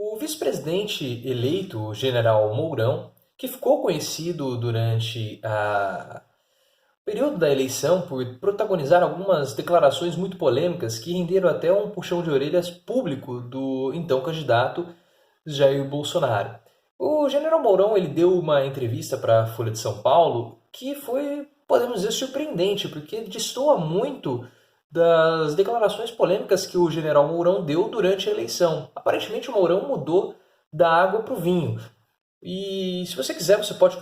O vice-presidente eleito, o general Mourão, que ficou conhecido durante o período da eleição por protagonizar algumas declarações muito polêmicas que renderam até um puxão de orelhas público do então candidato Jair Bolsonaro. O general Mourão ele deu uma entrevista para a Folha de São Paulo que foi, podemos dizer, surpreendente, porque destoa muito das declarações polêmicas que o general Mourão deu durante a eleição. Aparentemente o Mourão mudou da água para o vinho. E se você quiser, você pode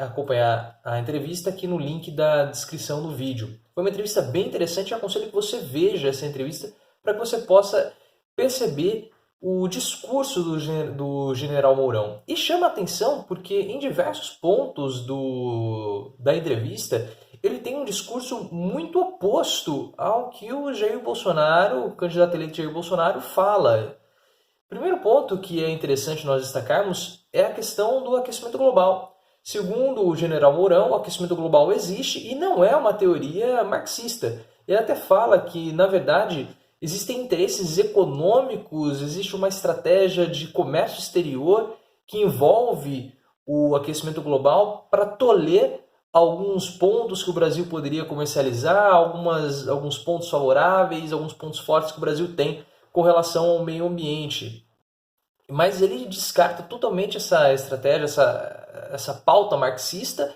acompanhar a entrevista aqui no link da descrição do vídeo. Foi uma entrevista bem interessante e aconselho que você veja essa entrevista para que você possa perceber o discurso do general Mourão. E chama a atenção porque em diversos pontos da entrevista ele tem um discurso muito oposto ao que o Jair Bolsonaro, o candidato eleito Jair Bolsonaro, fala. Primeiro ponto que é interessante nós destacarmos é a questão do aquecimento global. Segundo o general Mourão, o aquecimento global existe e não é uma teoria marxista. Ele até fala que, na verdade, existem interesses econômicos, existe uma estratégia de comércio exterior que envolve o aquecimento global para tolher alguns pontos que o Brasil poderia comercializar, alguns pontos favoráveis, alguns pontos fortes que o Brasil tem com relação ao meio ambiente. Mas ele descarta totalmente essa estratégia, essa pauta marxista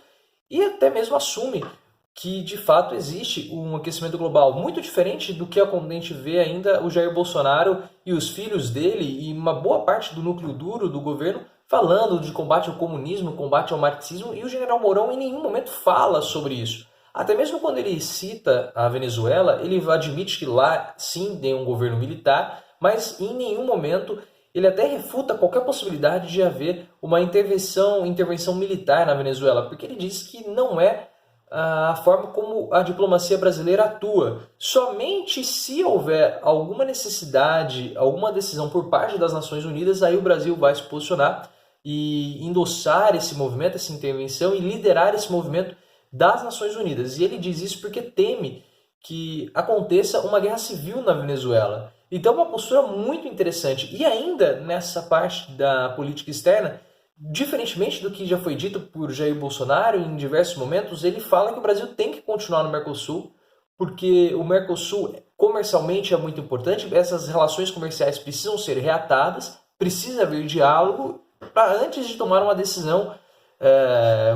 e até mesmo assume que de fato existe um aquecimento global muito diferente do que a gente vê ainda o Jair Bolsonaro e os filhos dele e uma boa parte do núcleo duro do governo falando de combate ao comunismo, combate ao marxismo, e o general Mourão em nenhum momento fala sobre isso. Até mesmo quando ele cita a Venezuela, ele admite que lá sim tem um governo militar, mas em nenhum momento ele até refuta qualquer possibilidade de haver uma intervenção militar na Venezuela, porque ele diz que não é a forma como a diplomacia brasileira atua. Somente se houver alguma necessidade, alguma decisão por parte das Nações Unidas, aí o Brasil vai se posicionar e endossar esse movimento, essa intervenção e liderar esse movimento das Nações Unidas. E ele diz isso porque teme que aconteça uma guerra civil na Venezuela. Então é uma postura muito interessante. E ainda nessa parte da política externa, diferentemente do que já foi dito por Jair Bolsonaro em diversos momentos, ele fala que o Brasil tem que continuar no Mercosul, porque o Mercosul comercialmente é muito importante, essas relações comerciais precisam ser reatadas, precisa haver diálogo para antes de tomar uma decisão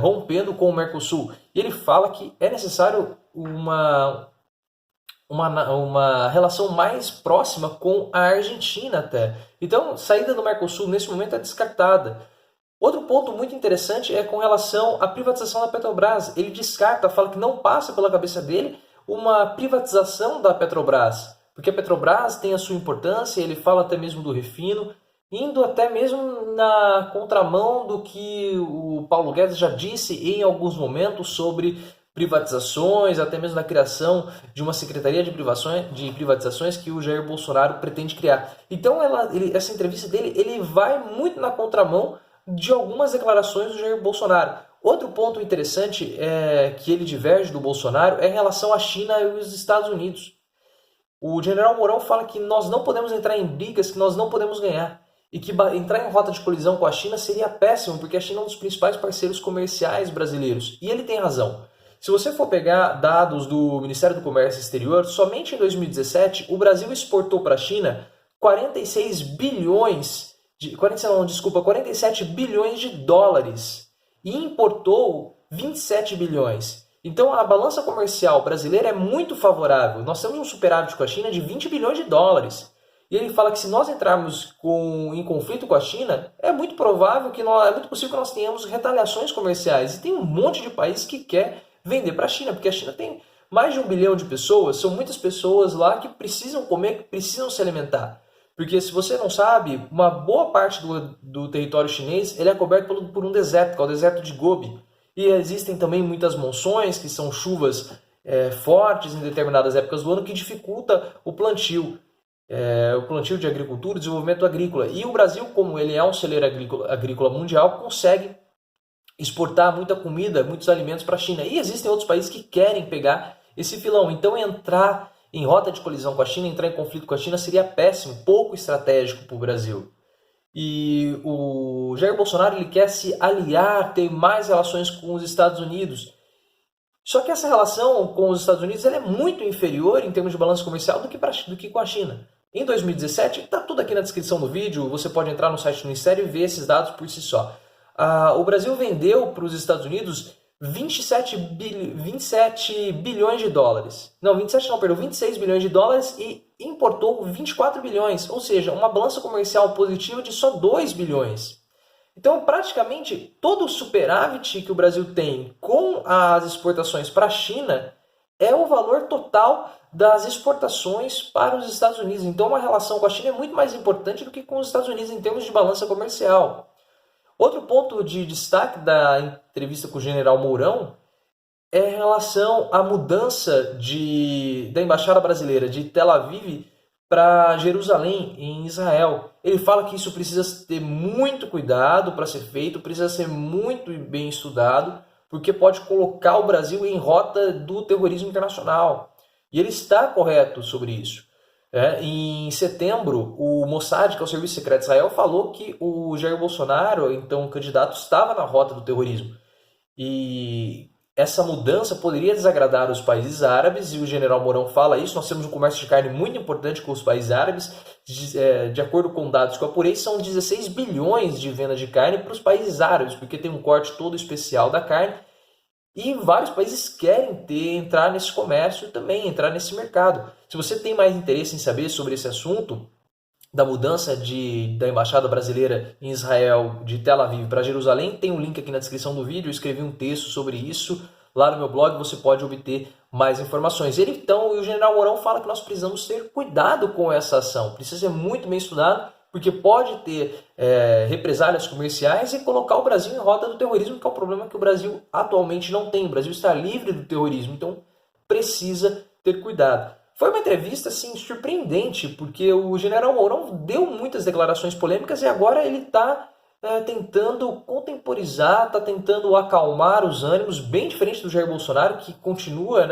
rompendo com o Mercosul. E ele fala que é necessário uma relação mais próxima com a Argentina até. Então, saída do Mercosul nesse momento é descartada. Outro ponto muito interessante é com relação à privatização da Petrobras. Ele descarta, fala que não passa pela cabeça dele uma privatização da Petrobras, porque a Petrobras tem a sua importância, ele fala até mesmo do refino, indo até mesmo na contramão do que o Paulo Guedes já disse em alguns momentos sobre privatizações, até mesmo na criação de uma secretaria de privatizações que o Jair Bolsonaro pretende criar. Então essa entrevista dele ele vai muito na contramão de algumas declarações do Jair Bolsonaro. Outro ponto interessante que ele diverge do Bolsonaro é em relação à China e os Estados Unidos. O general Mourão fala que nós não podemos entrar em brigas que nós não podemos ganhar. E que entrar em rota de colisão com a China seria péssimo, porque a China é um dos principais parceiros comerciais brasileiros. E ele tem razão. Se você for pegar dados do Ministério do Comércio Exterior, somente em 2017 o Brasil exportou para a China 47 bilhões de dólares e importou 27 bilhões. Então a balança comercial brasileira é muito favorável. Nós temos um superávit com a China de 20 bilhões de dólares. E ele fala que se nós entrarmos em conflito com a China, é muito provável é muito possível que nós tenhamos retaliações comerciais. E tem um monte de país que quer vender para a China, porque a China tem mais de 1 bilhão de pessoas, são muitas pessoas lá que precisam comer, que precisam se alimentar. Porque se você não sabe, uma boa parte do território chinês ele é coberto por um deserto, que é o deserto de Gobi. E existem também muitas monções, que são chuvas fortes em determinadas épocas do ano, que dificulta o plantio de agricultura, o desenvolvimento agrícola. E o Brasil, como ele é um celeiro agrícola mundial, consegue exportar muita comida, muitos alimentos para a China. E existem outros países que querem pegar esse filão. Então entrar em rota de colisão com a China, entrar em conflito com a China seria péssimo, pouco estratégico para o Brasil. e o Jair Bolsonaro ele quer se aliar, ter mais relações com os Estados Unidos. Só que essa relação com os Estados Unidos ela é muito inferior em termos de balanço comercial do que com a China. Em 2017, está tudo aqui na descrição do vídeo, você pode entrar no site do Ministério e ver esses dados por si só. O Brasil vendeu para os Estados Unidos 27 bilhões de dólares. Não, 27 não, perdão, 26 bilhões de dólares e importou 24 bilhões, ou seja, uma balança comercial positiva de só 2 bilhões. Então, praticamente, todo o superávit que o Brasil tem com as exportações para a China é o valor total das exportações para os Estados Unidos. Então, uma relação com a China é muito mais importante do que com os Estados Unidos em termos de balança comercial. Outro ponto de destaque da entrevista com o general Mourão é em relação à mudança da Embaixada Brasileira de Tel Aviv para Jerusalém, em Israel. Ele fala que isso precisa ter muito cuidado para ser feito, precisa ser muito bem estudado, porque pode colocar o Brasil em rota do terrorismo internacional. E ele está correto sobre isso. Em setembro, o Mossad, que é o Serviço Secreto de Israel, falou que o Jair Bolsonaro, então candidato, estava na rota do terrorismo. E essa mudança poderia desagradar os países árabes, e o general Mourão fala isso. Nós temos um comércio de carne muito importante com os países árabes. De acordo com dados que eu apurei, são 16 bilhões de venda de carne para os países árabes, porque tem um corte todo especial da carne. E vários países querem entrar nesse comércio também, entrar nesse mercado. Se você tem mais interesse em saber sobre esse assunto, da mudança da Embaixada Brasileira em Israel, de Tel Aviv para Jerusalém, tem um link aqui na descrição do vídeo, eu escrevi um texto sobre isso, lá no meu blog você pode obter mais informações. Então, o general Mourão fala que nós precisamos ter cuidado com essa ação, precisa ser muito bem estudado, porque pode ter represálias comerciais e colocar o Brasil em rota do terrorismo, que é um problema que o Brasil atualmente não tem. O Brasil está livre do terrorismo, então precisa ter cuidado. Foi uma entrevista assim, surpreendente, porque o general Mourão deu muitas declarações polêmicas e agora ele está tentando contemporizar, está tentando acalmar os ânimos, bem diferente do Jair Bolsonaro, que continua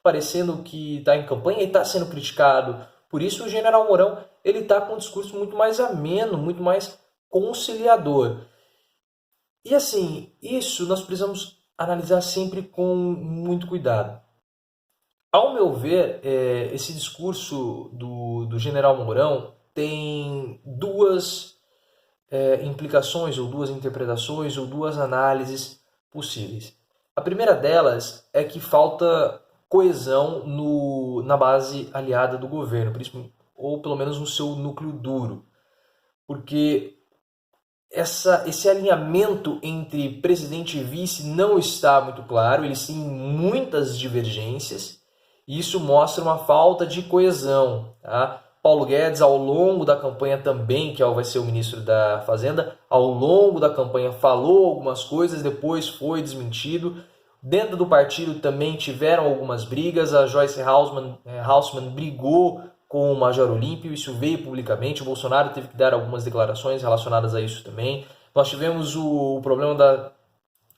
parecendo que está em campanha e está sendo criticado. Por isso o general Mourão ele está com um discurso muito mais ameno, muito mais conciliador. E assim, isso nós precisamos analisar sempre com muito cuidado. Ao meu ver, esse discurso do general Mourão tem duas implicações, ou duas interpretações, ou duas análises possíveis. A primeira delas é que falta coesão na base aliada do governo, ou pelo menos no seu núcleo duro, porque esse alinhamento entre presidente e vice não está muito claro, eles têm muitas divergências, e isso mostra uma falta de coesão. Tá? Paulo Guedes, ao longo da campanha também, que vai ser o ministro da Fazenda, ao longo da campanha falou algumas coisas, depois foi desmentido. Dentro do partido também tiveram algumas brigas, a Joyce Haussmann brigou com o Major Olímpio, isso veio publicamente, o Bolsonaro teve que dar algumas declarações relacionadas a isso também. Nós tivemos o problema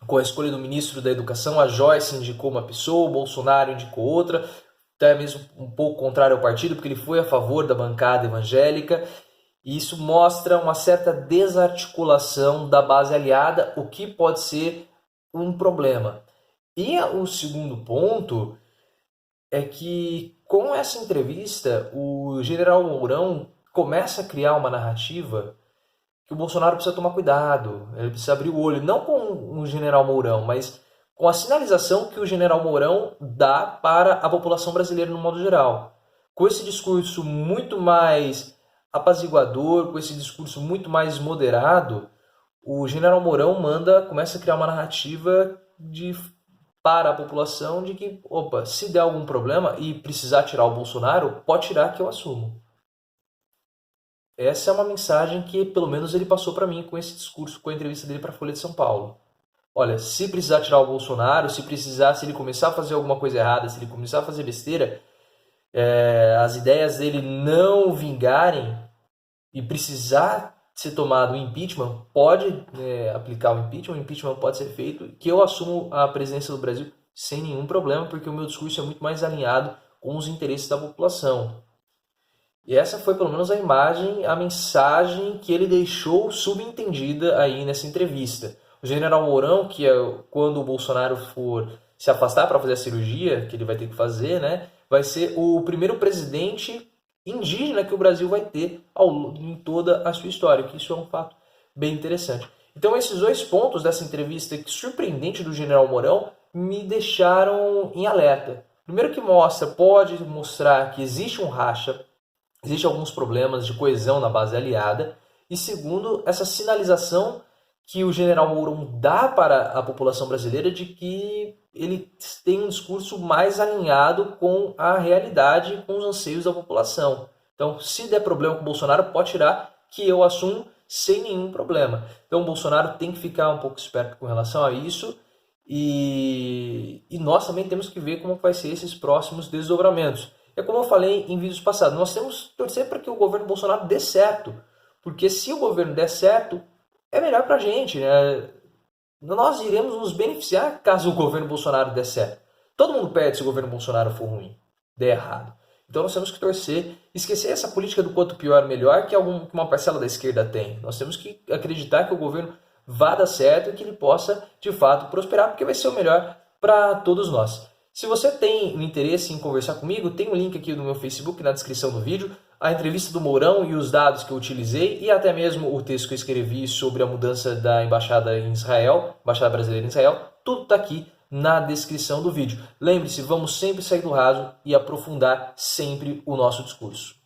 com a escolha do ministro da Educação, a Joyce indicou uma pessoa, o Bolsonaro indicou outra, até mesmo um pouco contrário ao partido, porque ele foi a favor da bancada evangélica, e isso mostra uma certa desarticulação da base aliada, o que pode ser um problema. E o segundo ponto é que, com essa entrevista, o general Mourão começa a criar uma narrativa que o Bolsonaro precisa tomar cuidado, ele precisa abrir o olho, não com o general Mourão, mas com a sinalização que o general Mourão dá para a população brasileira no modo geral. Com esse discurso muito mais apaziguador, com esse discurso muito mais moderado, o general Mourão começa a criar uma narrativa para a população de que, se der algum problema e precisar tirar o Bolsonaro, pode tirar que eu assumo. Essa é uma mensagem que, pelo menos, ele passou para mim com esse discurso, com a entrevista dele para a Folha de São Paulo. Olha, se precisar tirar o Bolsonaro, se ele começar a fazer alguma coisa errada, se ele começar a fazer besteira, as ideias dele não vingarem e precisar ser tomado o impeachment, pode aplicar o impeachment pode ser feito, que eu assumo a presidência do Brasil sem nenhum problema, porque o meu discurso é muito mais alinhado com os interesses da população. E essa foi pelo menos a imagem, a mensagem que ele deixou subentendida aí nessa entrevista. O general Mourão, que é quando o Bolsonaro for se afastar para fazer a cirurgia, que ele vai ter que fazer, né, vai ser o primeiro presidente indígena que o Brasil vai ter em toda a sua história, que isso é um fato bem interessante. Então esses dois pontos dessa entrevista surpreendente do general Mourão me deixaram em alerta. Primeiro que pode mostrar que existe um racha, existem alguns problemas de coesão na base aliada, e segundo, essa sinalização que o general Mourão dá para a população brasileira de que ele tem um discurso mais alinhado com a realidade, com os anseios da população. Então, se der problema com o Bolsonaro, pode tirar, que eu assumo sem nenhum problema. Então, o Bolsonaro tem que ficar um pouco esperto com relação a isso, e nós também temos que ver como vai ser esses próximos desdobramentos. É como eu falei em vídeos passados, nós temos que torcer para que o governo Bolsonaro dê certo, porque se o governo der certo, é melhor para a gente, né? Nós iremos nos beneficiar caso o governo Bolsonaro dê certo. Todo mundo perde se o governo Bolsonaro for ruim, der errado. Então nós temos que torcer, esquecer essa política do quanto pior melhor que uma parcela da esquerda tem. Nós temos que acreditar que o governo vá dar certo e que ele possa, de fato, prosperar, porque vai ser o melhor para todos nós. Se você tem interesse em conversar comigo, tem um link aqui no meu Facebook na descrição do vídeo, a entrevista do Mourão e os dados que eu utilizei e até mesmo o texto que eu escrevi sobre a mudança da embaixada em Israel, embaixada brasileira em Israel, tudo está aqui na descrição do vídeo. Lembre-se, vamos sempre sair do raso e aprofundar sempre o nosso discurso.